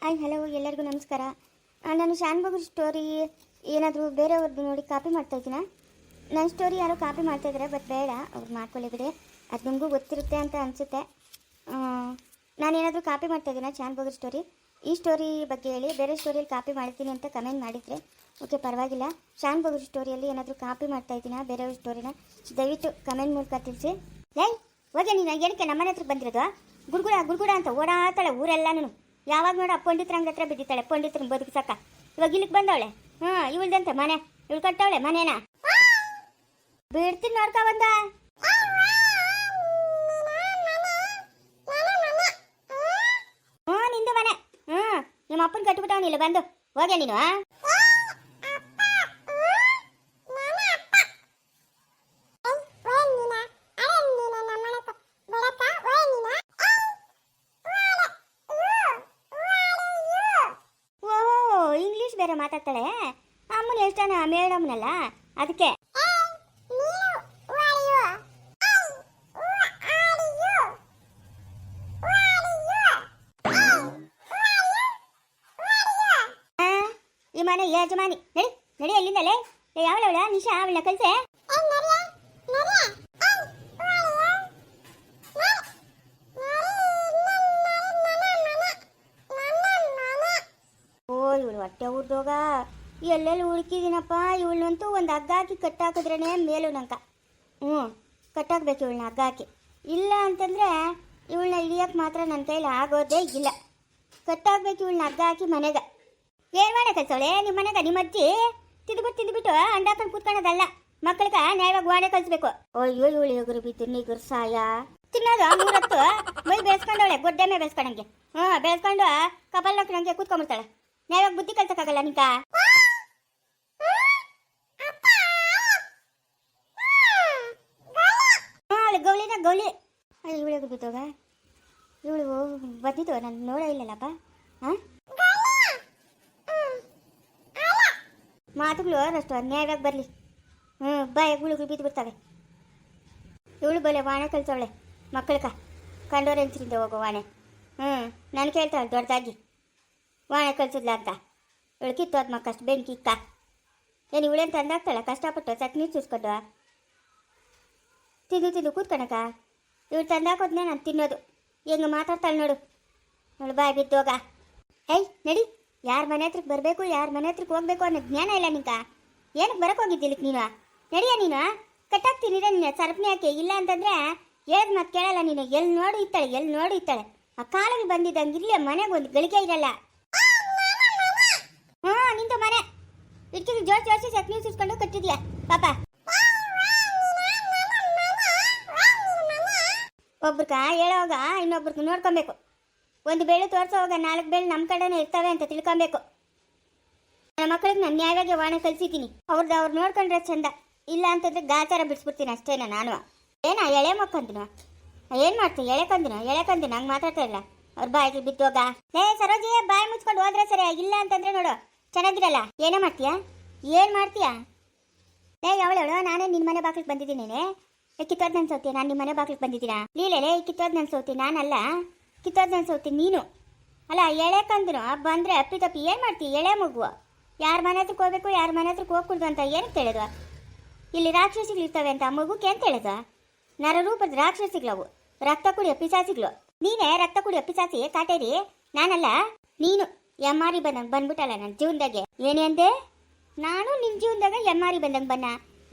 Hi hello ಎಲ್ಲರಿಗೂ ನಮಸ್ಕಾರ. ನಾನು ಶಾನ್ಭೋಗ್ರ ಸ್ಟೋರಿ ಏನಾದರೂ ಬೇರೆಯವ್ರದ್ದು ನೋಡಿ ಕಾಪಿ ಮಾಡ್ತಾ ಇದ್ದೀನ. ನನ್ನ ಸ್ಟೋರಿ ಯಾರೋ ಕಾಪಿ ಮಾಡ್ತಾಯಿದ್ದಾರೆ, ಬಟ್ ಬೇಡ, ಅವ್ರು ಮಾಡ್ಕೊಳ್ಳಿ ಬಿಡಿ. ಅದು ನಿಮಗೂ ಗೊತ್ತಿರುತ್ತೆ ಅಂತ ಅನಿಸುತ್ತೆ. ನಾನೇನಾದರೂ ಕಾಪಿ ಮಾಡ್ತಾಯಿದ್ದೀನ ಶಾನ್ಭೋಗ್ರ ಸ್ಟೋರಿ, ಈ ಸ್ಟೋರಿ ಬಗ್ಗೆ ಹೇಳಿ. ಬೇರೆ ಸ್ಟೋರಿಯಲ್ಲಿ ಕಾಪಿ ಮಾಡ್ತೀನಿ ಅಂತ ಕಮೆಂಟ್ ಮಾಡಿದರೆ ಓಕೆ, ಪರವಾಗಿಲ್ಲ. ಶಾನ್ಭೋಗ್ರ ಸ್ಟೋರಿಯಲ್ಲಿ ಏನಾದರೂ ಕಾಪಿ ಮಾಡ್ತಾಯಿದ್ದೀನ ಬೇರೆಯವ್ರ ಸ್ಟೋರಿನ, ದಯವಿಟ್ಟು ಕಮೆಂಟ್ ಮೂಲಕ ತಿಳಿಸಿ. ಲೈ ಹೋಗಿ ನೀನು ಏನಕ್ಕೆ ನಮ್ಮನೆ ಹತ್ರ ಬಂದಿರೋದು? ಗುಡ್ಗುಡ ಅಂತ ಓಡಾಡ್ತಾಳೆ ಊರೆಲ್ಲನೂ. ಯಾವಾಗ ನೋಡ ಪಂಡಿತರಂಗ ಹತ್ರ ಬಿದ್ದಿತ್ತಾಳೆ, ಪಂಡಿತರಂಗೆ ಬದುಕಿಸಕ್ಕ. ಇವಾಗ ಇಲ್ಲಿಗೆ ಬಂದವಳೆ. ಇವಳ್ದಂತೆ ಮನೆ, ಇವಳು ಕಟ್ಟವಳೆ ಮನೇನ. ಬಿಡ್ತೀನಿ ನೋಡ್ಕ ಬಂದ. ನಿಂದು ಮನೆ. ನಿಮ್ಮ ಅಪ್ಪನ ಕಟ್ಬಿಟ್ಟವನಿಲ್ಲ ಬಂದು. ಹೋಗೆ ನೀನು. ಬೇರೆ ಮಾತಾಡ್ತಾಳೆ ಅಮ್ಮನ. ಎಷ್ಟಾನ ಮೇಡಮ್ನಲ್ಲ, ಅದಕ್ಕೆ ಈ ಮನೆ ಯಜಮಾನಿ. ನಡಿ ನಡಿ ಅಲ್ಲಿಂದಲೇ. ಯಾವಳವಳ ನಿಶಾ, ಅವಳನ್ನ ಕಲ್ಸೆ. ಇವಳು ಹೊಟ್ಟೆ ಉರ್ದೋಗ ಎಲ್ಲೆಲ್ಲಿ ಹುಡುಕಿದ್ದೀನಪ್ಪ. ಇವಳನ್ನಂತೂ ಒಂದು ಹಗ್ಗ ಹಾಕಿ ಕಟ್ಟಾಕಿದ್ರೇ ಮೇಲು ನಂಕ. ಕಟ್ಟಾಕ್ಬೇಕು ಇವಳನ್ನ ಹಗ್ಗ ಹಾಕಿ. ಇಲ್ಲ ಅಂತಂದರೆ ಇವಳನ್ನ ಹಿಡಿಯೋಕೆ ಮಾತ್ರ ನನ್ನ ಕೈಲಿ ಆಗೋದೇ ಇಲ್ಲ. ಕಟ್ಟಾಕ್ಬೇಕು ಇವಳನ್ನ ಹಗ್ಗ ಹಾಕಿ ಮನೆಗೆ. ಏನು ಮಾಡ ಕಲ್ಸೋಳೆ ನಿಮ್ಮ ಮನೆಗೆ? ನಿಮ್ಮ ಅಜ್ಜಿ ತಿಂದುಬಿಟ್ಟು ಅಂಡಾಕೊಂಡು ಕೂತ್ಕೊಳ್ಳೋದಲ್ಲ, ಮಕ್ಕಳಿಗೆ ನ್ಯಾಯವಾಗಿ ವಾಡೆ ಕಲಿಸ್ಬೇಕು. ಅಯ್ಯೋ ಇವಳು ಎಗುರು ಬಿದ್ದು ನಿಗುರು ಸಾಯ ತಿನ್ನೋದು. ಮೂರತ್ತು ಮೈ ಬೆಳೆಸ್ಕೊಂಡವಳೆ, ಗೊಡ್ಡೆ ಮೇ ಬೆಳೆಸ್ಕೊಂಡಂಗೆ. ಬೆಳೆಸ್ಕೊಂಡು ಕಪಲ್ ನಂಗೆ ಕೂತ್ಕೊಂಡ್ಬಿಡ್ತಾಳೆ. ನ್ಯಾಯವಾಗಿ ಬುದ್ಧಿ ಕಲ್ಸಕ್ಕಾಗಲ್ಲ ನಿಂಕ. ಗೌಳಿನ ಗೌಳಿ. ಇವಳಿಗೆ ಬಿತ್ತೋಗ ಇವಳು ಬಂದಿದ್ದು ನಾನು ನೋಡ ಇಲ್ಲಲ್ಲಪ್ಪ. ಮಾತುಗಳು ಅಷ್ಟು ನ್ಯಾಯವಾಗಿ ಬರಲಿ. ಬಾಯಿಗಳು ಬಿದ್ದು ಬಿಡ್ತವೆ. ಇವಳು ಬಲೆ ವಾಣೆ ಕಲ್ಸವಳೆ ಮಕ್ಕಳಕ. ಕಂಡೋರ್ ಹೆಂಚರಿಂದ ಹೋಗೋ ವಾಣೆ. ನಾನು ಕೇಳ್ತಾಳೆ ದೊಡ್ಡದಾಗಿ ವಾಣೆ ಕಲ್ಸಿದ್ಲ ಅಂತ. ಇವಳು ಕಿತ್ತೋದ್ ಮಕ್ಕಷ್ಟು ಬೆಂಕಿ ಇಕ್ಕ. ಏನು ಇವಳೇನು ತಂದಾಗ್ತಾಳೆ ಕಷ್ಟಪಟ್ಟು ಚಟ್ನಿ ಚೂಸ್ಕೊಂಡು ತಿಂದು ಕೂತ್ಕಣಕ. ಇವಳು ತಂದಾಕೋದ್ನೇ ನಾನು ತಿನ್ನೋದು. ಹೆಂಗೆ ಮಾತಾಡ್ತಾಳೆ ನೋಡು. ಅವಳು ಬಾಯಿ ಬಿದ್ದೋಗ. ಏಯ್ ನಡಿ, ಯಾರ ಮನೆ ಹತ್ರಕ್ಕೆ ಬರಬೇಕು, ಯಾರ ಮನೆ ಹತ್ರಕ್ಕೆ ಹೋಗ್ಬೇಕು ಅನ್ನೋ ಜ್ಞಾನ ಇಲ್ಲ ನಿಂಕ. ಏನಕ್ಕೆ ಬರಕ್ಕೆ ಹೋಗಿದ್ದಿಲ್ಲ ನೀನು? ನಡಿಯ ನೀನು. ಕಟ್ಟಾಕ್ತೀನಿ ನೀನು ಸರಪಣಿ ಹಾಕಿ. ಇಲ್ಲ ಅಂತಂದರೆ ಹೇಳ್ದು ಮತ್ತೆ ಕೇಳಲ್ಲ ನೀನು. ಎಲ್ಲಿ ನೋಡು ಇತ್ತಾಳೆ. ಆ ಕಾಲಲ್ಲಿ ಬಂದಿದ್ದಂಗೆ ಇರಲಿ, ಮನೆಗೆ ಒಂದು ಗಳಿಕೆ ಇರಲ್ಲ. ನಿಂತು ಮನೆ ಇಡ್ಕಿದ್ದು ಜೋಡಿಸಿ ಚಟ್ನಿ ಸುಸ್ಕೊಂಡು ಕಟ್ಟಿದ್ಯಾ ಪಾಪ. ಒಬ್ರಕ ಹೇಳೋವಾಗ ಇನ್ನೊಬ್ರಿಗೆ ನೋಡ್ಕೊಬೇಕು. ಒಂದು ಬೇಳೆ ತೋರಿಸೋವಾಗ 4 ಬೇಳೆ ನಮ್ಮ ಕಡೆನೇ ಇರ್ತವೆ ಅಂತ ತಿಳ್ಕೊಬೇಕು. ನನ್ನ ಮಕ್ಕಳಿಗೆ ನಾನು ನ್ಯಾಯವಾಗಿ ವಾಣೆ ಕಲಿಸಿದ್ದೀನಿ. ಅವ್ರು ನೋಡ್ಕೊಂಡ್ರೆ ಚಂದ. ಇಲ್ಲ ಅಂತಂದ್ರೆ ಗಾಚಾರ ಬಿಡಿಸ್ಬಿಡ್ತೀನಿ ಅಷ್ಟೇನ. ನಾನು ಎಳೆ ಮಕ್ಕಂದಿನ ಏನು ಮಾಡ್ತೀನಿ? ಎಳೆಕಂದಿನ ಹಂಗೆ ಮಾತಾಡ್ತಾ ಇಲ್ಲ. ಅವ್ರ ಬಾಯಿಗೆ ಬಿದ್ದೋಗ. ಸರೋಜಿ ಬಾಯಿ ಮುಚ್ಕೊಂಡು ಹೋದ್ರೆ ಸರಿ. ಇಲ್ಲ ಅಂತಂದ್ರೆ ನೋಡು ಚೆನ್ನಾಗಿರಲ್ಲ. ಏನೇ ಮಾಡ್ತೀಯಾ? ಏನು ಮಾಡ್ತೀಯಾ? ಅವಳು ನಾನೇ ನಿನ್ನ ಮನೆ ಬಾಗಿಲಿಗೆ ಬಂದಿದ್ದೀನಿ. ಕಿತ್ತೋದ್ ನನ್ನ ಸೌತಿ ನಾನು ನಿಮ್ಮ ಮನೆ ಬಾಗಿಲಿಗೆ ಬಂದಿದ್ದೀನಾ? ಲೀಲೆ ಕಿತ್ತೋದ್ ನನ್ನ ಸೌತಿ ನಾನಲ್ಲ, ಕಿತ್ತೋದ್ ನನ್ನ ಸೌತಿ ನೀನು ಅಲ್ಲ. ಎಳೆಕಂದ್ರು ಬಂದರೆ ಅಪ್ಪಿ ಏನು ಮಾಡ್ತೀವಿ? ಎಳೆ ಮಗುವ ಯಾರ ಮನೆ ಹತ್ರಕ್ಕೆ ಹೋಗ್ಬೇಕು, ಯಾರ ಮನೆ ಹತ್ರಕ್ಕೆ ಹೋಗ್ಕೊಡ್ದು ಅಂತ ಏನಕ್ಕೆ ಹೇಳಿದ್ವ? ಇಲ್ಲಿ ರಾಕ್ಷಸಿಗಳಿರ್ತವೆ ಅಂತ ಮಗುಕ್ಕೆ ಅಂತ ಹೇಳಿದ್ವ? ನರರೂಪದ ರಾಕ್ಷಸಿಗಳವು, ರಕ್ತ ಕುಡಿಯೋ ಪಿಸಾಸಿಗಳು. ನೀನೇ ರಕ್ತ ಕುಡಿಯೋ ಪಿಸಾಸಿ ಕಾಟೇರಿ, ನಾನಲ್ಲ. ನೀನು ಎಮ್ಮಾರಿ ಬಂದಂಗೆ ಬಂದ್ಬಿಟ್ಟಲ್ಲ ನನ್ನ ಜೀವನದಾಗೆ. ಏನೇ ಅಂದೆ? ನಾನು ನಿನ್ನ ಜೀವನದಾಗ ಎಮ್ಮಾರಿ ಬಂದಂಗೆ ಬನ್ನ.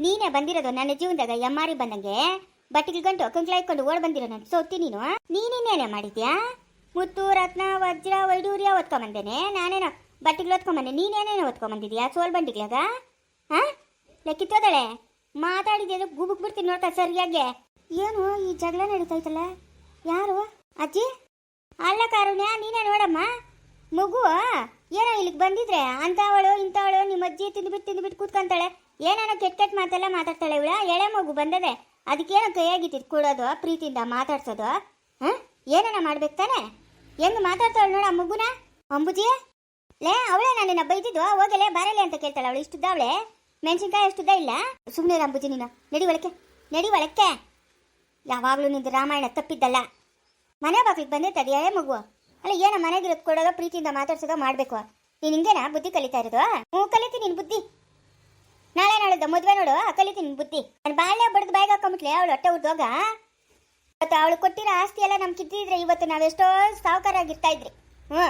ನೀನೇ ಬಂದಿರೋದು ನನ್ನ ಜೀವನದಾಗ ಎಮ್ಮಾರಿ ಬಂದಂಗೆ. ಬಟ್ಟೆಗೆ ಗಂಟು ಕಂಕ್ಳ ಇಟ್ಕೊಂಡು ಓಡ್ ಬಂದಿರೋ ನಾನು ಸೋತಿ. ನೀನೇನೇ ಮಾಡಿದ್ಯಾ? ಮುತ್ತು ರತ್ನ ವಜ್ರ ವೈಡೂರ್ಯ ಓದ್ಕೊಂಬಂದೇನೆ. ನಾನೇನೋ ಬಟ್ಟೆಗಳು ಓದ್ಕೊಂಬಂದೆ, ನೀನೇನೇನೋ ಓದ್ಕೊಂಬಂದಿದ್ಯಾ ಸೋಲ್ ಬಂಡಿಗ್ಲಾಗ? ಲೆಕ್ಕಿತ್ತೋದಳೆ ಮಾತಾಡಿದ್ಯಾ ಗುಬುಕ್ ಬಿಡ್ತೀನಿ ನೋಡ್ತಾ ಸರಿಯಾಗೆ. ಏನು ಈ ಜಗಳ ನಡೀತಾಯ್ತಲ್ಲ? ಯಾರು ಅಜ್ಜಿ? ಅಲ್ಲ ಕಾರುಣ್ಯ, ನೀನೇ ನೋಡಮ್ಮ. ಮಗು ಏನೋ ಇಲ್ಲಿಗೆ ಬಂದಿದ್ರೆ ಅಂತವಳು ಇಂಥವಳು ನಿಮ್ಮ ಅಜ್ಜಿ ತಿಂದುಬಿಟ್ಟು ಕೂತ್ಕೊಂತಾಳೆ. ಏನೇನೋ ಕೆಟ್ಟ ಮಾತೆಲ್ಲ ಮಾತಾಡ್ತಾಳೆ ಇವಳ. ಎಳೆ ಮಗು ಬಂದದೆ, ಅದಕ್ಕೇನೋ ಕೈಯಾಗಿಟ್ಟಿದ್ದು ಕೊಡೋದು, ಪ್ರೀತಿಯಿಂದ ಮಾತಾಡ್ಸೋದು. ಏನೇನ ಮಾಡ್ಬೇಕು ತಾನೆ? ಹೆಂಗೆ ಮಾತಾಡ್ತಾಳೆ ನೋಡ ಆ ಮಗುನ. ಅಂಬುಜಿ ಅವಳೇ ನಾನಿನ್ನ ಬೈದಿದ್ದು. ಹೋಗಲೇ ಬಾರಲೆ ಅಂತ ಕೇಳ್ತಾಳೆ ಅವಳು. ಇಷ್ಟುದ್ದ ಅವಳೆ ಮೆಣಸಿನ್ಕಾಯಿ ಅಷ್ಟುದ್ದ ಇಲ್ಲ. ಸುಮ್ಮನೆ ಅಂಬುಜಿ ನೀನು ನಡಿ ಒಳಕ್ಕೆ. ಯಾವಾಗಲೂ ನಿಂದು ರಾಮಾಯಣ ತಪ್ಪಿದ್ದಲ್ಲ. ಮನೆ ಬಾಗಿಲಿಗೆ ಬಂದೈತೆ ಅದು ಎಳೆ ಮಗು. ಅಲ್ಲ ಏನ ಮನೆಗಿರೋದು ಕೊಡೋದೋ ಪ್ರೀತಿಯಿಂದ ಮಾತಾಡ್ಸೋದೋ ಮಾಡಬೇಕು. ನೀನು ಹಿಂಗೇನಾ ಬುದ್ಧಿ ಕಲಿತಾ ಇರೋದು? ಹ್ಞೂ ಕಲಿತೀನಿ ನಿನ್ನ ಬುದ್ಧಿ. ನಾಳೆ ನಾಳೆದ ಮದುವೆ ನೋಡು ಕಲಿತೀನಿ ನಿನ್ನ ಬುದ್ಧಿ. ನಾನು ಬಾಳೆ ಬಡ್ದು ಬಾಯಿಗೆ ಹಾಕೊಂಬಿಟ್ಲೆ ಅವಳು ಹೊಟ್ಟೆ ಉದ್ದೋಗ. ಇವತ್ತು ಅವಳು ಕೊಟ್ಟಿರೋ ಆಸ್ತಿ ಎಲ್ಲ ನಮ್ಗೆ ಕಿತ್ತಿದ್ರೆ ಇವತ್ತು ನಾವೆಷ್ಟೋ ಸಾವುಕಾರಾಗಿರ್ತಾ ಇದ್ರಿ. ಹ್ಞೂ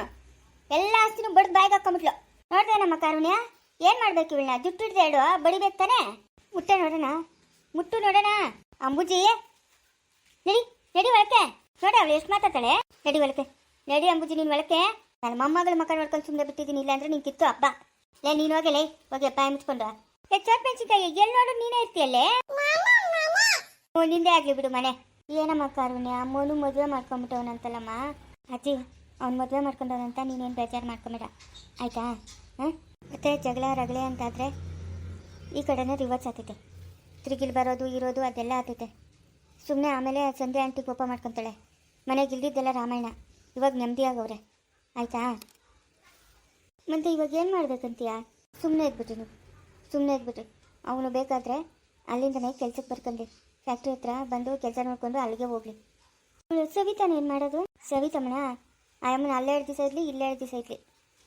ಎಲ್ಲ ಆಸ್ತಿನೂ ಬಡ್ದು ಬಾಯಿಗೆ ಹಾಕೊಂಬಿಟ್ಲು. ನೋಡ್ದೆ ನಮ್ಮ ಕಾರುಣ್ಯ ಏನು ಮಾಡ್ಬೇಕು ಇವಳನ್ನ? ಜುಟ್ಟು ಹಿಡ್ದು ಹೇಳು ಬಡಿಬೇಕು ತಾನೆ. ಮುಟ್ಟೆ ನೋಡೋಣ, ಮುಟ್ಟು ನೋಡೋಣ. ಅಂಬುಜಿ ನಡಿ ನಡಿ ಒಳಕ್ಕೆ. ನೋಡಿ ಅವಳು ಎಷ್ಟು ಮಾತಾಡ್ತಾಳೆ. ನಡಿ ಒಳಕ್ಕೆ, ನಡಿ ಅಂಬುಜಿ ನೀನು ಒಳಕ್ಕೆ. ನನ್ನ ಮೊಮ್ಮಗಳ ಮಕ್ಕ ನೋಡ್ಕೊಂಡು ಸುಮ್ಮನೆ ಬಿಟ್ಟಿದ್ದೀನಿ. ಇಲ್ಲ ಅಂದ್ರೆ ನೀನು ಕಿತ್ತು ಹಬ್ಬ. ನೀನು ಹೋಗಲೇ ಹೋಗಿ ಬಾಯಿ ಮುಚ್ಕೊಂಡು. ಚೋಟ್ ಮೆಣಸಿನ್ಕಾಯಿ ಎಲ್ಲಿ ನೋಡು ನೀನೇ ಇರ್ತೀಯಲ್ಲೇ. ನಿಂದೆ ಆಗಲಿ ಬಿಡು ಮನೆ. ಏನಮ್ಮ ಕಾರುಣ್ಯ ಅಮ್ಮನು ಮದುವೆ ಮಾಡ್ಕೊಂಬಿಟ್ಟವನಂತಲ್ಲಮ್ಮ. ಅಜ್ಜಿ ಅವ್ನು ಮದುವೆ ಮಾಡ್ಕೊಂಡವನಂತ ನೀನೇನು ಬೇಜಾರು ಮಾಡ್ಕೊಂಬೇಡ ಆಯಿತಾ? ಹಾಂ ಮತ್ತೆ ಜಗಳ ರಗಳೆ ಅಂತಾದರೆ ಈ ಕಡೆನೇ ರಿವರ್ಸ್ ಆಗ್ತೈತೆ. ತಿರುಗಿಲ್ ಬರೋದು ಇರೋದು ಅದೆಲ್ಲ ಆಗ್ತೈತೆ. ಸುಮ್ಮನೆ ಆಮೇಲೆ ಸಂಧ್ಯಾ ಆಂಟಿ ಕೋಪ ಮಾಡ್ಕೊತಾಳೆ. ಮನೆಗೆ ಇಲ್ದಿದ್ದೆಲ್ಲ ರಾಮಾಯಣ. ಇವಾಗ ನೆಮ್ಮದಿಯಾಗವ್ರೆ ಆಯಿತಾ? ಮತ್ತು ಇವಾಗ ಏನು ಮಾಡ್ಬೇಕಂತೀಯ? ಸುಮ್ಮನೆ ಇದ್ಬಿಟ್ಟು ನೀವು ಸುಮ್ಮನೆ ಇದ್ಬಿಟ್ಟು ಅವನು ಬೇಕಾದರೆ ಅಲ್ಲಿಂದನೇ ಕೆಲ್ಸಕ್ಕೆ ಬರ್ಕೊಂಡು ಫ್ಯಾಕ್ಟ್ರಿ ಹತ್ರ ಬಂದು ಕೆಲಸ ನೋಡಿಕೊಂಡು ಅಲ್ಲಿಗೆ ಹೋಗಲಿ. ಸವಿತಾನ ಏನು ಮಾಡೋದು? ಸವಿತಮ್ಮನ ಆಯಮ್ಮನ ಅಲ್ಲೇ 2 ದಿವಸ ಇರಲಿ ಇಲ್ಲೇ 2 ದಿವಸ ಇರಲಿ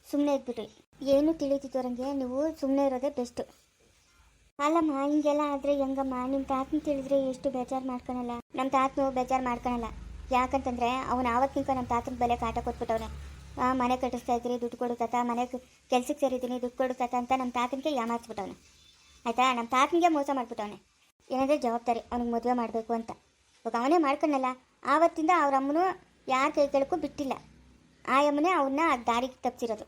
ಸುಮ್ಮನೆ ಇದ್ಬಿಟ್ಟು ಏನು ತಿಳಿತಿದ್ದವರಂಗೆ ನೀವು ಸುಮ್ಮನೆ ಇರೋದೇ ಬೆಸ್ಟು. ಅಲ್ಲಮ್ಮ ಹಿಂಗೆಲ್ಲ ಆದರೆ ಹೆಂಗಮ್ಮ? ನಿಮ್ಮ ತಾತನ ತಿಳಿದ್ರೆ ಎಷ್ಟು ಬೇಜಾರು ಮಾಡ್ಕೊಳಲ್ಲ. ನಮ್ಮ ತಾತನು ಬೇಜಾರು ಮಾಡ್ಕೊಳಲ್ಲ. ಯಾಕಂತಂದರೆ ಅವನು ಆವತ್ತಿನ ನಮ್ಮ ತಾತನ ಬೆಲೆ ಕಾಟ ಕೊಟ್ಬಿಟ್ಟವನೆ. ಮನೆ ಕಟ್ಟಿಸ್ತಾ ಇದ್ರಿ ದುಡ್ಡು ಕೊಡು ತಾತ, ಮನೆ ಕೆಲ್ಸಕ್ಕೆ ಸೇರಿದ್ದೀನಿ ದುಡ್ಡು ಕೊಡು ತಾತ ಅಂತ ನಮ್ಮ ತಾತನಿಗೆ ಯಾಮಾರಿಸ್ಬಿಟ್ಟವನೆ ಆಯಿತಾ? ನಮ್ಮ ತಾತನಿಗೆ ಮೋಸ ಮಾಡಿಬಿಟ್ಟವನೆ. ಏನಂದರೆ ಜವಾಬ್ದಾರಿ ಅವ್ನಿಗೆ ಮದುವೆ ಮಾಡಬೇಕು ಅಂತ. ಇವಾಗ ಅವನೇ ಮಾಡ್ಕೊಂಡಲ್ಲ. ಆವತ್ತಿಂದ ಅವ್ರ ಅಮ್ಮನೂ ಯಾರ ಕೈ ಕೆಳಕ್ಕೂ ಬಿಟ್ಟಿಲ್ಲ. ಆ ಅಮ್ಮನೇ ಅವನ್ನ ದಾರಿಗೆ ತಪ್ಪಿಸಿರೋದು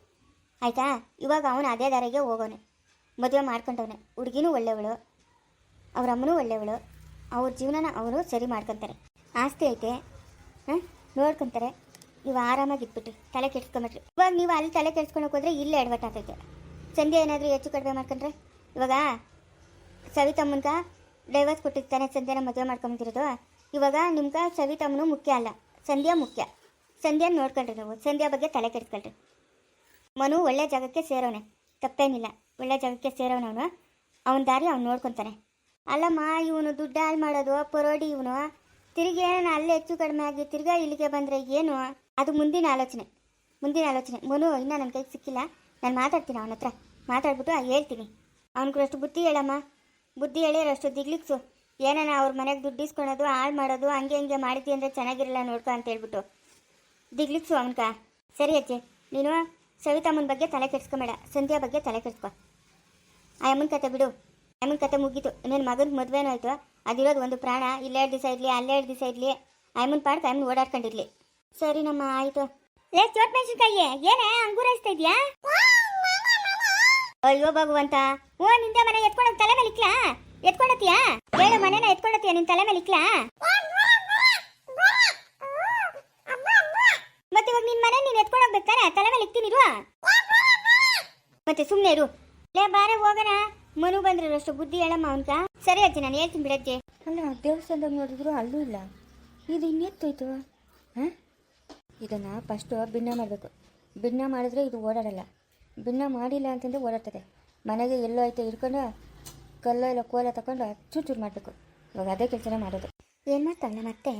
ಆಯಿತಾ? ಇವಾಗ ಅವನು ಅದೇ ದಾರಿಗೆ ಹೋಗೋನೆ, ಮದುವೆ ಮಾಡ್ಕೊಂಡವನೆ. ಹುಡುಗಿನೂ ಒಳ್ಳೆಯವಳು, ಅವ್ರ ಅಮ್ಮನೂ ಒಳ್ಳೆಯವಳು. ಅವ್ರ ಜೀವನನ ಅವರು ಸರಿ ಮಾಡ್ಕೊತಾರೆ. ಆಸ್ತಿ ಐತೆ, ಹಾಂ ನೋಡ್ಕೊತಾರೆ. ನೀವು ಆರಾಮಾಗಿ ಇಟ್ಬಿಟ್ರಿ, ತಲೆ ಕೆಡ್ಸ್ಕೊಂಬಿಟ್ರಿ. ಇವಾಗ ನೀವು ಅಲ್ಲಿ ತಲೆ ಕೆಡ್ಸ್ಕೊಳಕ್ಕೆ ಹೋದರೆ ಇಲ್ಲೇ ಎಡವಟ್ಟಾಗ್ತೈತೆ. ಸಂಧ್ಯಾ ಏನಾದರೂ ಹೆಚ್ಚು ಕಡಿಮೆ ಮಾಡ್ಕೊಂಡ್ರೆ ಇವಾಗ ಸವಿತಮ್ಮನ್ಗ ಡೈವರ್ಸ್ ಕೊಟ್ಟಿರ್ತಾನೆ. ಸಂಧ್ಯಾನ ಮದುವೆ ಮಾಡ್ಕೊಂಬಿಟ್ಟಿರೋದು. ಇವಾಗ ನಿಮ್ಗೆ ಸವಿತಮ್ಮನು ಮುಖ್ಯ ಅಲ್ಲ, ಸಂಧ್ಯಾ ಮುಖ್ಯ. ಸಂಧ್ಯಾನ ನೋಡ್ಕೊಳ್ರಿ ನೀವು. ಸಂಧ್ಯಾ ಬಗ್ಗೆ ತಲೆ ಕೆಡಿಸ್ಕೊಳ್ರಿ. ಮನು ಒಳ್ಳೆ ಜಾಗಕ್ಕೆ ಸೇರೋನೆ, ತಪ್ಪೇನಿಲ್ಲ. ಒಳ್ಳೆ ಜಾಗಕ್ಕೆ ಸೇರೋನವನು, ಅವನ ದಾರಿ ಅವ್ನು ನೋಡ್ಕೊತಾನೆ. ಅಲ್ಲಮ್ಮ ಇವನು ದುಡ್ಡು ಹಾಳು ಮಾಡೋದು ಪರೋಡಿ. ಇವನು ತಿರುಗಿ ಏನೋ ಅಲ್ಲೇ ಹೆಚ್ಚು ಕಡಿಮೆ ಆಗಿ ತಿರ್ಗಾ ಇಲ್ಲಿಗೆ ಬಂದರೆ ಏನು? ಅದು ಮುಂದಿನ ಆಲೋಚನೆ. ಮನು ಇನ್ನೂ ನನ್ನ ಕೈಗೆ ಸಿಕ್ಕಿಲ್ಲ. ನಾನು ಮಾತಾಡ್ತೀನಿ ಅವನ ಹತ್ರ, ಮಾತಾಡ್ಬಿಟ್ಟು ಹೇಳ್ತೀನಿ. ಅವ್ನಿಗೂ ಅಷ್ಟು ಬುದ್ಧಿ ಹೇಳಮ್ಮ. ಬುದ್ಧಿ ಹೇಳಿರೋಷ್ಟು ದಿಗ್ಲಿಕ್ಸು. ಏನಾನ ಅವ್ರ ಮನೆಗೆ ದುಡ್ಡು ಇಸ್ಕೊಳೋದು ಹಾಳು ಮಾಡೋದು ಹಂಗೆ ಹಿಂಗೆ ಮಾಡಿದ್ದಿ ಅಂದರೆ ಚೆನ್ನಾಗಿರಲ್ಲ ನೋಡ್ಕೊ ಅಂತ ಹೇಳ್ಬಿಟ್ಟು ದಿಗ್ಲಿಕ್ಸು ಅವನ್ಕ. ಸರಿ ಅಜ್ಜಿ, ನೀನು ಸವಿತಮ್ಮನ ಬಗ್ಗೆ ತಲೆ ಕೆಡ್ಸ್ಕೊಬೇಡ, ಸಂಧ್ಯಾ ಬಗ್ಗೆ ತಲೆ ಕೆಡ್ಸ್ಕೊ. ಆ ಅಮ್ಮನ ಕತೆ ಬಿಡು. ಅಮ್ಮನ ಕತೆ ಮುಗೀತು. ಇನ್ನೇನು ಮಗನ ಮದುವೆನೂ ಆಯಿತು. ಅದಿರೋದು ಒಂದು ಪ್ರಾಣ. ಇಲ್ಲೇ 2 ದಿವಸ ಇರಲಿ ಅಲ್ಲೇ 2 ದಿವಸ ಇರಲಿ. ಅಮ್ಮನ ಪಾಡ್ಕ ಅಮ್ಮನ ಓಡಾಡ್ಕೊಂಡಿರ್ಲಿ. ಸರಿ ನಮ್ಮ ಆಯಿತು. ಚೋಟ್ ಮೆಣಸಿನ್ಕಾಯಿ ಏನೇ ಅಂಗೂರೈಸ್ತಾ ಇದೆಯಾ? ಅಯ್ಯೋ ಭಗವಂತ. ನಿಂದ ಮನೆ ಎತ್ಕೊಂಡೋಗಿ ತಲೆ ಮೇಲೆ ಇಕ್ಲಾ? ಎತ್ಕೊಂಡತ್ತೀಯಾ? ಹೇಳು, ಮನೇನ ಎತ್ಕೊಂಡತ್ತೀಯ ನಿನ್ನ ತಲೆ ಮೇಲೆ ಇಕ್ಲಾ? ಮತ್ತೆ ಇವಾಗ ನಿನ್ನ ಮನೆ ನೀನು ಎತ್ಕೊಂಡೋಗ್ಬೇಕಾರೆ ತಲೆ ಮೇಲೆ ಇಕ್ತೀನಿರುವ. ಮತ್ತೆ ಸುಮ್ಮನೆ ಇರು. ಬಾರೆ ಹೋಗೋಣ. ಮನು ಬಂದ್ರೆ ಅಷ್ಟು ಬುದ್ಧಿ ಹೇಳಮ್ಮ ಅವನ್ಕ. ಸರಿ ಅಜ್ಜಿ, ನಾನು ಹೇಳ್ತೀನಿ ಬಿಡಜ್ಜಿ. ಅಲ್ಲ ದೇವಸ್ಥಾನದಾಗ ನೋಡಿದ್ರು ಅಲ್ಲೂ ಇಲ್ಲ. ಇದು ಇನ್ನೆತ್ತೋಯ್ತು? ಹಾಂ, ಇದನ್ನು ಫಸ್ಟು ಭಿನ್ನ ಮಾಡಬೇಕು. ಭಿನ್ನ ಮಾಡಿದ್ರೆ ಇದು ಓಡಾಡಲ್ಲ. ಭಿನ್ನ ಮಾಡಿಲ್ಲ ಅಂತಂದರೆ ಓಡಾಡ್ತದೆ. ಮನೆಗೆ ಎಲ್ಲೋ ಐತೆ ಹಿಡ್ಕೊಂಡು ಕಲ್ಲೋ ಇಲ್ಲ ಕೋಲ ತಗೊಂಡು ಚೂರು ಮಾಡಬೇಕು. ಇವಾಗ ಅದೇ ಕೆಲಸನೇ ಮಾಡೋದು. ಏನು ಮಾಡ್ತಾಳೆ ಮತ್ತೆ?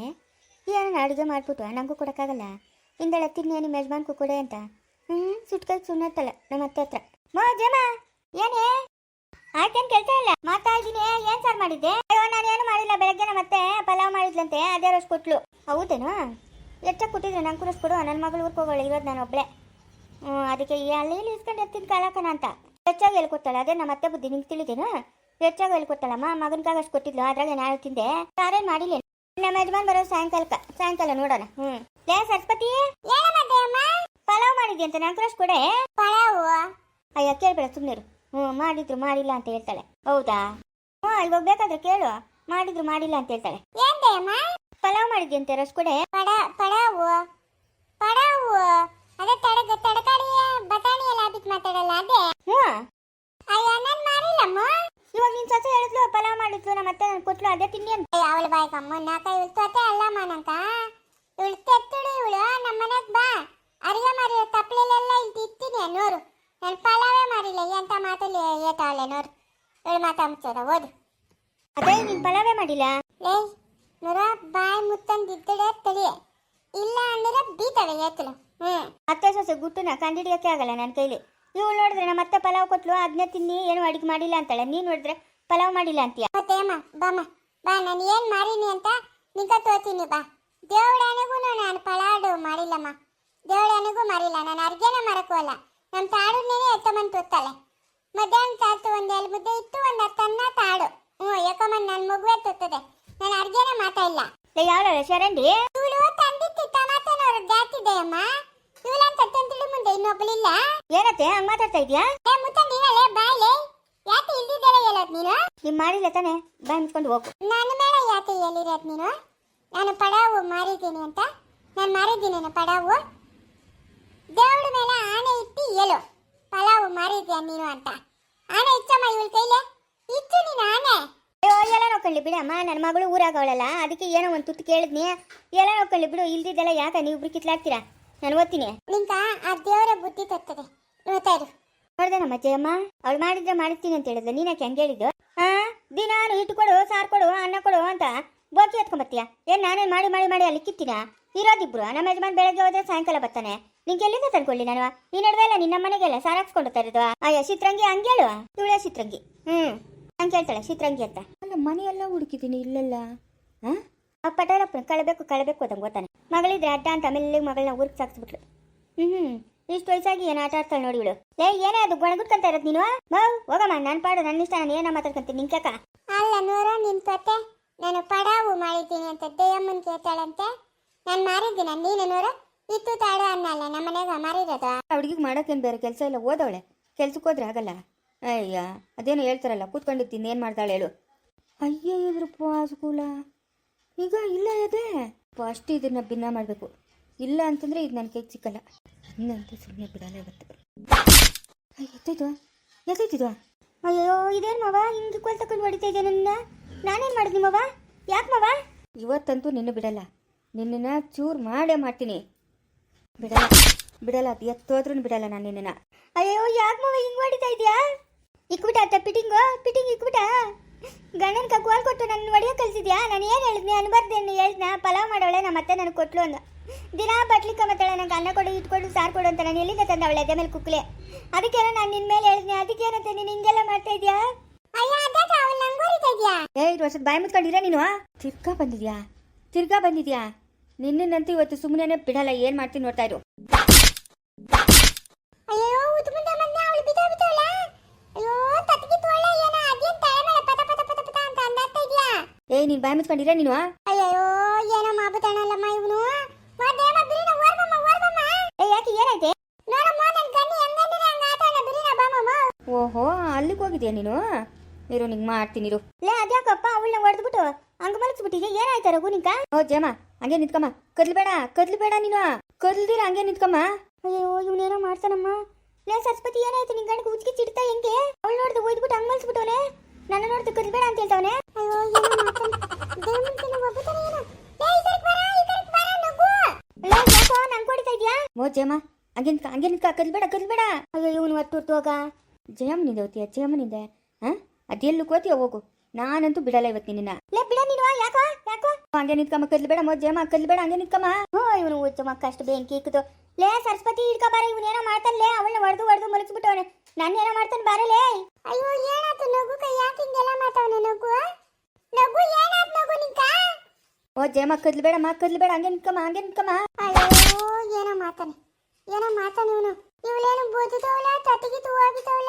ಏನು ಅಡುಗೆ ಮಾಡಿಬಿಟ್ಟು ನನಗೂ ಕೊಡೋಕ್ಕಾಗಲ್ಲ. ಹಿಂದೆಲ್ಲ ತಿನ್ನಿ ನಿಮ್ಮ ಯಜಮಾನ್ಕು ಕೊಡೆ ಅಂತ. ಸುಟ್ಕಾಯಿ ಸುಣ್ಣತ್ತಲ್ಲ ನಮ್ಮ ಅತ್ತೆ ಹತ್ರ. ಜಮ ಏನೇ ಆಯ್ತೇನು ಕೆಲಸ ಇಲ್ಲ, ಮಾಡ್ತಾ ಇದ್ದೀನಿ. ಏನು ಸಾರು ಮಾಡಿದ್ದೆ? ಅಯ್ಯೋ ನಾನೇನು ಮಾಡಿಲ್ಲ. ಬೆಳಗ್ಗೆ ನಮ್ಮ ಅತ್ತೆ ಪಲಾವ್ ಮಾಡಿದ್ಲಂತೆ, ಅದೇ ರಷ್ಟು ಕೊಟ್ಲು. ಹೌದೇನು? ಎಷ್ಟಾಗಿ ಕೊಟ್ಟಿದ್ರೆ ನಂಗೆ ಕೂಡ ಕೊಡು. ನನ್ನ ಮಗಳು ಊರಿಗೆ ಹೋಗೋಳು ಇರೋದು ನಾನು ಒಬ್ಬಳೆ. ಅದಕ್ಕೆ ಅಲ್ಲಿ ಇಲ್ಲಿ ಇಸ್ಕೊಂಡು ಎತ್ತಿನ ಕಾಲಕನ ಅಂತ ಹೆಚ್ಚಾಗಿ ಹೇಳ್ಕೊಡ್ತಾಳೆ. ಅದೇ ನಮ್ಮ ಅತ್ತೆ ಬುದ್ಧಿ ನಿಂಗೆ ತಿಳಿದೇನು? ಹೆಚ್ಚಾಗಿ ಹೇಳ್ಕೊಡ್ತಾಳಮ್ಮ. ಮಗನಿಗಾಗ ಅಷ್ಟು ಕೊಟ್ಟಿದ್ಲು, ಅದ್ರಾಗೆ ನಾನು ತಿಂದೆ. ಯಾರೇನು ಮಾಡಿಲ್ಲ. ನಮ್ಮ ಯಜಮಾನ್ ಬರೋ ಸಾಯಂಕಾಲ ನೋಡೋಣ. ಲೇ ಸರಸ್ವತಿ, ಪಲಾವ್ ಮಾಡಿದ್ದೆ ಅಂತ ನಂಗೆ ಅಷ್ಟು ಕೊಡೆ. ಪಲಾವ್ ಅಯ್ಯ ಕೇಳ್ಬೇಡ, ಸುಮ್ಮನೆ. ಮಾಡಿದ್ರು ಮಾಡಿಲ್ಲ ಅಂತ ಹೇಳ್ತಾಳೆ. ಹೌದಾ? ಇವಾಗ ಬೇಕಾದ್ರೆ ಕೇಳು. ಮಾಡಿದ್ರು ಮಾಡಿಲ್ಲ ಅಂತ ಹೇಳ್ತಾಳೆ. ಪಲಾವ್ ಮಾಡಿದ್ಯಂತೆ ರಸ್ ಕೊಡೆ. ಪಡಾವು ಅದೇ ತಡಕಾಡಿ ಬಟಾಣಿ ಎಲ್ಲ ಹಾಕಿಟ್ಟು ಮಾತಾಡಲ್ಲ ಅದೇ. ಅಯ್ಯ ನಾನು ಮಾಡಿಲ್ಲಮ್ಮ. ಇವಾಗ ನಿನ್ ಸೊಸೆ ಹೇಳಿದ್ಲು ಪಲಾವ್ ಮಾಡಿದ್ಲು, ನಮ್ಮ ಅತ್ತೆ ನಾನು ಕೊಟ್ಲು, ಅದೇ ತಿನ್ನಿ ಅಂತ. ಅವಳ ಬಾಯ್ಕಮ್ಮ ನಾಕ ಇವಳು ಸೊಸೆ ಅಲ್ಲಮ್ಮ ನಂಕ. ಇವಳು ತೆತ್ತುಡು. ಇವಳು ನಮ್ಮ ಮನೆಗೆ ಬಾ, ಅರಿಯ ಮಾರಿ ತಪ್ಪಲೆಲ್ಲ ಇಲ್ಲಿ ಇತ್ತೀನಿ ನೋರು. ನಾನು ಪಲಾವೇ ಮಾಡಿಲ್ಲ ಎಂತ ಮಾತಲ್ಲಿ ಏತಾವಳೆ ನೋರು. ಇವಳು ಮಾತಾ ಮುಚ್ಚೋದ ಓದು. ಅದೇ ನೀನು ಪಲಾವೇ ಮಾಡಿಲ್ಲ? ಲೇ ನೋರ ಬಾಯಿ ಮುತ್ತಂದಿದ್ದಡೆ ತಡಿ, ಇಲ್ಲ ಅಂದ್ರೆ ಬೀತಾಳೆ ಏತಲು. ಅತ್ತೆ ಸೊಸೆ ಗುಟ್ಟುನ ಕಂಡಿಡಿಯೋಕೆ ಆಗಲ್ಲ ನನ್ನ ಕೈಲಿ. ಇವಳು ನೋಡಿದ್ರೆ ನಮ್ಮ ಅತ್ತೆ ಪಲಾವ್ ಕೊಟ್ಲು, ಅದನ್ನ ತಿನ್ನಿ ಏನು ಅಡಿಗೆ ಮಾಡಿಲ್ಲ ಅಂತಾಳೆ. ನೀನು ನೋಡಿದ್ರೆ ಪಲಾವ್ ಮಾಡಿಲ್ಲ ಅಂತೀಯ. ಮತ್ತೆ ಅಮ್ಮ ಬಾಮ್ಮ ಬಾ, ನಾನು ಏನು ಮಾರೀನಿ ಅಂತ ನಿಂಕ ತೋತೀನಿ ಬಾ. ದೇವಳನಿಗೂ ನಾನು ಪಲಾಡು ಮಾಡಿಲ್ಲಮ್ಮ, ದೇವಳನಿಗೂ ಮಾರಿಲ್ಲ. ನಾನು ಅರ್ಗೆನೇ ಮಾಡಕ್ಕಲ್ಲ, ನಮ್ಮ ತಾಡುನೇನೆ ಎತ್ತಮಂತ ತೋತಾಳೆ. ಮಧ್ಯಾಹ್ನ ತಾತು ಒಂದು 2 ಮುದ್ದೆ ಇತ್ತು, ಒಂದು ಅನ್ನ ತಾಡು. ಯಾಕಮ್ಮ ನನ್ನ ಮಗುವೆ ತೋತದೆ, ನಾನು ಅರ್ಗೆನೇ ಮಾತಾ ಇಲ್ಲ. ಯಾವಳ ಶರಂಡಿ ಇವಳು ತಂದಿತ್ತು ಟಮಾಟೋನವ್ರು ಜಾತಿದೆ ಅಮ್ಮ. ಇವಳಂತ ತಂತಿಳಿ ಮುಂದೆ ಇನ್ನೊಬ್ಬಳಿಲ್ಲ. ಏನತ್ತೆ ಹಂಗ್ ಮಾತಾಡ್ತಾ ಇದ್ಯಾ? ಏ ಮುತ್ತ ನೀನಲ್ಲೇ ಬಾಯ್ಲೆ, ಯಾಕೆ ಇಲ್ದಿದ್ದೆಲ್ಲ ಹೇಳೋದು ನೀನು? ನೀನ್ ಮಾಡಿಲ್ಲ ತಾನೆ, ಬಾಯ್ ಮುಚ್ಕೊಂಡು ಹೋಗು. ನನ್ನ ಮೇಲೆ ಯಾಕೆ ಹೇಳಿರೋದು ನೀನು? ನಾನು ಪಡಾವು ಮಾರಿದ್ದೀನಿ ಅಂತ. ನಾನು ಮಾರಿದ್ದೀನಿ ಪಡಾವು. ದೇವಳ ಮೇಲೆ ಆನೆ ಇಟ್ಟು ಹೇಳು, ಪಲಾವು ಮಾರಿದ್ಯಾ ನೀನು ಅಂತ. ಆನೆ ಇಚ್ಚಮ್ಮ ಇವಳ ಕೈಲೆ, ಇತ್ತು ನೀನು ಆನೆ. ಅಯ್ಯೋ ಎಲ್ಲ ನೋಡ್ಕೊಳ್ಳಿ ಬಿಡಮ್ಮ, ನನ್ನ ಮಗಳು ಊರಾಗವಳಲ್ಲ, ಅದಕ್ಕೆ ಏನೋ ಒಂದು ತುತ್ತು ಕೇಳಿದ್ನಿ. ಎಲ್ಲ ನೋಡ್ಕೊಳ್ಳಿ ಬಿಡು, ಇಲ್ದಿದ್ದೆಲ್ಲ ಯಾಕೆ ನೀವಿಬ್ರು ಕಿತ್ಲಾಡ್ತೀರಾ? ನಾನು ಓದ್ತೀನಿ. ನಿಂಕ ಆ ದೇವರ ಬುದ್ಧಿ ತರ್ತದೆ, ನೋಡ್ತಾ ಇರು. ನೋಡ್ದೆ ನಮ್ಮ ಅಜ್ಜಯ್ಯಮ್ಮ, ಅವಳು ಮಾಡಿದ್ರೆ ಮಾಡಿರ್ತೀನಿ ಅಂತ ಹೇಳಿದ್ಲು. ನೀನಕ್ಕೆ ಹೆಂಗೆ ಹೇಳಿದ್ದು? ದಿನಾನು ಹಿಟ್ಟು ಕೊಡು, ಸಾರು ಕೊಡು, ಅನ್ನ ಕೊಡು ಅಂತ ಬೋಕಿ ಎತ್ಕೊಂಬತ್ತೀಯ. ಏನು ನಾನೇನು ಮಾಡಿ ಮಾಡಿ ಮಾಡಿ ಅಲ್ಲಿ ಕಿತ್ತೀನ? ಇರೋದಿಬ್ರು. ನಮ್ಮ ಯಜಮಾನ್ ಬೆಳಗ್ಗೆ ಹೋದ್ರೆ ಸಾಯಂಕಾಲ ಬರ್ತಾನೆ. ನಿಂಗೆ ಎಲ್ಲಿಂದ ತಂದ್ಕೊಳ್ಳಿ ನಾನು? ಈ ನಡುವೆ ಎಲ್ಲ ನಿನ್ನ ಮನೆಗೆಲ್ಲ ಸಾರು ಹಾಕ್ಸ್ಕೊಂಡು ತರೋದು. ಅಯ್ಯ ಚಿತ್ರಂಗಿ ಹಂಗೆ ಹೇಳು, ಇವಳೇ ಚಿತ್ರಂಗಿ. ಹಂಗೆ ಹೇಳ್ತಾಳೆ ಚಿತ್ರಂಗಿ ಅಂತ. ಅಲ್ಲ ಮನೆಯೆಲ್ಲ ಹುಡುಕಿದ್ದೀನಿ ಇಲ್ಲೆಲ್ಲ. ಆ ಪಟೇಲಪ್ಪನ ಕಳಬೇಕು ಅದಂಗೆ ಗೊತ್ತಾನೆ. ಮಗಳಿದ್ರೆ ಅಡ್ಡ ಅಂತ ಆಮೇಲೆ ಮಗಳನ್ನ ಊರಿಗೆ ಸಾಕ್ಸ್ಬಿಟ್ಲು. ಇಷ್ಟು ವಯಸ್ಸಾಗಿ ಏನು ಆಟ ಆಡ್ತಾಳೆ ನೋಡಿ ಇವಳು. ಏನೇ ಅದು ಗೊಣಗುಟ್ಕೊಂತ ಇರೋದು ನೀನು? ಹೋಗಮ್ಮ, ನಾನು ಪಾಡು, ನನ್ನ ಇಷ್ಟ, ನಾನು ಏನೋ ಮಾತಾಡ್ಕೊಂತೀನಿ. ನಿಂಕ ಅಲ್ಲ ನೂರ ನಿನ್ ತೊತೆ ನಾನು ಪಡಾವು ಮಾಡಿದ್ದೀನಿ ಅಂತ ದೇಯಮ್ಮನ್ ಕೇಳ್ತಾಳಂತೆ. ನಾನು ಮಾರಿದ್ದೀನಿ ನೀನು ನೂರ ಇತ್ತು ತಾಡು ಅನ್ನಲ್ಲ. ನಮ್ಮ ಮನೆಗೆ ಮಾರಿರೋದು. ಹುಡುಗಿಗೆ ಮಾಡೋಕ್ಕೇನು ಬೇರೆ ಕೆಲಸ ಇಲ್ಲ, ಓದವಳೆ. ಕೆಲ್ಸಕ್ಕೆ ಹೋದ್ರೆ ಆಗಲ್ಲ. ಅಯ್ಯ ಅದೇನು ಹೇಳ್ತಾರಲ್ಲ, ಕೂತ್ಕೊಂಡಿದ್ದೀನಿ ಏನು ಮಾಡ್ತಾಳೆ ಹೇಳು. ಅಯ್ಯ ಇದ್ರಪ್ಪ ಸ್ಕೂಲ ಈಗ ಇಲ್ಲ ಅದೇ ಫಸ್ಟ್ ಇದನ್ನ ಭಿನ್ನ ಮಾಡಬೇಕು. ಇಲ್ಲ ಅಂತಂದರೆ ಇದು ನನ್ನ ಕೈಗೆ ಸಿಕ್ಕಲ್ಲ. ಇನ್ನಂತೂ ಸುಮ್ಮನೆ ಬಿಡಲ್ಲ ಇವತ್ತು. ಎತ್ತೈತಿದ್ವಾ? ಅಯ್ಯೋ ಇದೇನು ಮವ ಹಿಂಗೆ ಕೋಲ್ ತಕೊಂಡು ಹೊಡಿತಾ ಇದ್ದೆ ನನ್ನ? ನಾನೇನು ಮಾಡಿದ್ನಿ ಮವ? ಯಾಕೆ ಮವ? ಇವತ್ತಂತೂ ನಿನ್ನ ಬಿಡಲ್ಲ, ನಿನ್ನನ್ನು ಚೂರು ಮಾಡೇ ಮಾಡ್ತೀನಿ. ಬಿಡಲ್ಲ ಅದು ಎತ್ತೋದ್ರೂ ಬಿಡಲ್ಲ ನಾನು ನಿನ್ನನ್ನು. ಅಯ್ಯೋ ಯಾಕೆ ಮವ ಹಿಂಗೆ ಹೊಡಿತಾ ಇದೆಯಾ? ಇಕ್ಬಿಟ್ಟ ಅತ್ತ ಪಿಟಿಂಗ್ ಇಕ್ಬಿಟ್ಟ. ಗಂಡನ ಕೋಲ್ ಕೊಟ್ಟು ನನ್ನ ಹೊಡಿಯೋ ಕಲ್ಸಿದ್ಯಾ? ನಾನು ಏನು ಹೇಳಿದ್ನಿ? ಅನ್ಬಾರ್ದೇನು ಹೇಳಿದ್ನ? ಪಲಾವ್ ಮಾಡೋಳೆ ನಮ್ಮ ಅತ್ತೆ ನನಗೆ ಕೊಟ್ಲು ಅಂದ. ದಿನ ಬಟ್ಲಿಕ್ಕ ಮತ್ತಾಳೆ, ನಂಗೆ ಅನ್ನ ಕೊಡು, ಇಟ್ಕೊಡು, ಸಾರು ಕೊಡು ಅಂತ. ನಾನು ಎಲ್ಲಿಂದ ತಂದ ಅವಳೆ ಎದೆ ಮೇಲೆ ಕುಕ್ಲೆ. ಅದಕ್ಕೇನೋ ನಾನು ನಿನ್ನ ಮೇಲೆ ಹೇಳಿದ್ನಿ. ಅದಕ್ಕೇನಂತೆ ನೀನು ಹಿಂಗೆಲ್ಲ ಮಾಡ್ತಾ ಇದೆಯಾ? ಇದು ವರ್ಷದ ಬಾಯಿ ಮುಚ್ಕೊಂಡಿರ ನೀನು? ತಿರ್ಗಾ ಬಂದಿದ್ಯಾ? ನಿನ್ನಂತೂ ಇವತ್ತು ಸುಮ್ಮನೆ ಬಿಡಲ್ಲ. ಏನು ಮಾಡ್ತೀನಿ ನೋಡ್ತಾ ಇರು. ಅಯ್ಯೋ ಉತ್ಮುಂದ ಮನ್ನೆ ಅವಳು ಬಿದ್ದೋಳ. ಅಯ್ಯೋ ತತ್ಗಿ ತೋಳ ಏನ ಅದೇನ್ ತಲೆ ಮೇಲೆ ಪಟ ಪಟ ಪಟ ಪಟ ಅಂತ ಅಂದಾಡ್ತಾ ಇದ್ಯಾ? ನೀನು ಬಾಯಿ ಮುಚ್ಕೊಂಡಿರ ನೀನು? ಅಯ್ಯೋ ಏನೋ ಮಾಡ್ಬಿಟ್ಟಾನಲ್ಲಮ್ಮ ಇವನು. ವಾದೇಮ ಬಿರಿನ ಓರ್ಬಮ್ಮ. ಯಾಕೆ ಏನಾಯ್ತೆ? ನೋಡಮ್ಮ ನನ್ನ ಕಣ್ಣಿ ಹೆಂಗಂದ್ರೆ ಹಂಗ ಆತಾನ ಬಿರಿನ ಬಾಮಮ್ಮ. ಓಹೋ ಅಲ್ಲಿಗೆ ಹೋಗಿದ್ಯಾ ನೀನು? ಇರು ನಿಂಗೆ ಮಾಡ್ತೀನಿ ಇರು. ಲೇ ಅದ್ಯಾಕಪ್ಪ ಅವಳನ್ನ ಹೊಡೆದ್ಬಿಟ್ಟು ಹಂಗ ಮಲಗಿಸ್ಬಿಟ್ಟಿಗೆ? ಏನಾಯ್ತ ರಘು ನಿಂಕ? ಓ ಜಯಮ್ಮ ಹಂಗೆ ನಿಂತ್ಕಮ್ಮ. ಕದ್ಲಬೇಡ ನೀನು. ಕದ್ದಿರ ಹಂಗೆ ನಿಂತ್ಕಮ್ಮ. ಅಯ್ಯೋ ಇವನೇನೋ ಮಾಡ್ತಾನಮ್ಮ. ಲೇ ಸರಸ್ವತಿ ಏನಾಯ್ತು? ನಿನ್ ಗಂಡಗೆ ಉಚ್ಕಿ ಚಿಡ್ತಾ ಹೆಂಗೆ? ಅವಳು ನೋಡ್ದು ಒಯ್ದ್ಬಿಟ್ಟು ಹಂಗ ಮಲಗಿಸ್ಬಿಟ್ಟವನೆ. ನನ್ನ ನೋಡ್ದು ಕದ್ಬೇಡ ಅಂತ ಹೇಳ್ತಾವನೆ. ಅಯ್ಯೋ ಏನೋ ಮಾಡ್ತಾನೆ ದೇವಮಂತಿನ ಒಬ್ಬತಾನೆ ಏನೋ. ಲೇ ಈ ಕಡೆ ಬರ ನಗು. ಲೇ ಯಾಕೋ ನಂಗೆ ಹೊಡಿತಾ ಇದ್ಯಾ? ಓ ಜಯಮ್ಮ ಹಂಗೆ ನಿಂತ್ಕ. ಕದ್ಬೇಡ. ಅಯ್ಯೋ ಇವನು ಒಟ್ಟು ಹೋಗ. ಜಯಮ್ಮನಿಂದ ಹೋಗ್ತೀಯ? ಜಯಮ್ಮನಿಂದ ಅದೆಲ್ಲೂ ಕೋತೀಯ ಹೋಗು. ನಾನಂತೂ ಬಿಡಲ್ಲ ಇವತ್ತು ನಿನ್ನ. ಲೇ ಬಿಡ ನೀನು. ಯಾಕೋ ಹಂಗೆ ನಿಂತ್ಕಮ್ಮ. ಕದ್ಬೇಡ ಜಯಮ್ಮ, ಕದ್ಬೇಡ ಹಂಗೆ ನಿಂತ್ಕಮ್ಮ. ಇವನು ಹುಚ್ಚ ಮಕ್ಕ ಅಷ್ಟು ಬೆಂಕಿ ಇಕ್ಕದು. ಲೇ ಸರಸ್ವತಿ ಹಿಡ್ಕೊ ಬಾರ. ಇವನೇನೋ ಮಾಡ್ತಾನೆ. ಅವಳನ್ನ ಹೊಡೆದು ಮಲಗಿಸ್ಬಿಟ್ಟವನೆ. ನಾನೇನೋ ಮಾಡ್ತಾನೆ ಬಾರಲೇ. ಅಯ್ಯೋ ಏನಾಯ್ತು ನಗು? ಯಾಕೆ ಹಿಂಗೆಲ್ಲ ಮಾಡ್ತಾವನೆ ನಗು ಏನಾಯ್ತು ನಗು ನಿಂಕ? ಓ ಜಯಮ್ಮ ಕದ್ಬೇಡ ಹಂಗೆ ನಿಂತ್ಕಮ್ಮ. ಅಯ್ಯೋ ಏನೋ ಮಾಡ್ತಾನೆ ಇವನು. ಇವಳೇನು ಬೋದಿದವಳ ತತ್ತಿಗಿತ್ತು ಹೋಗಿದವಳ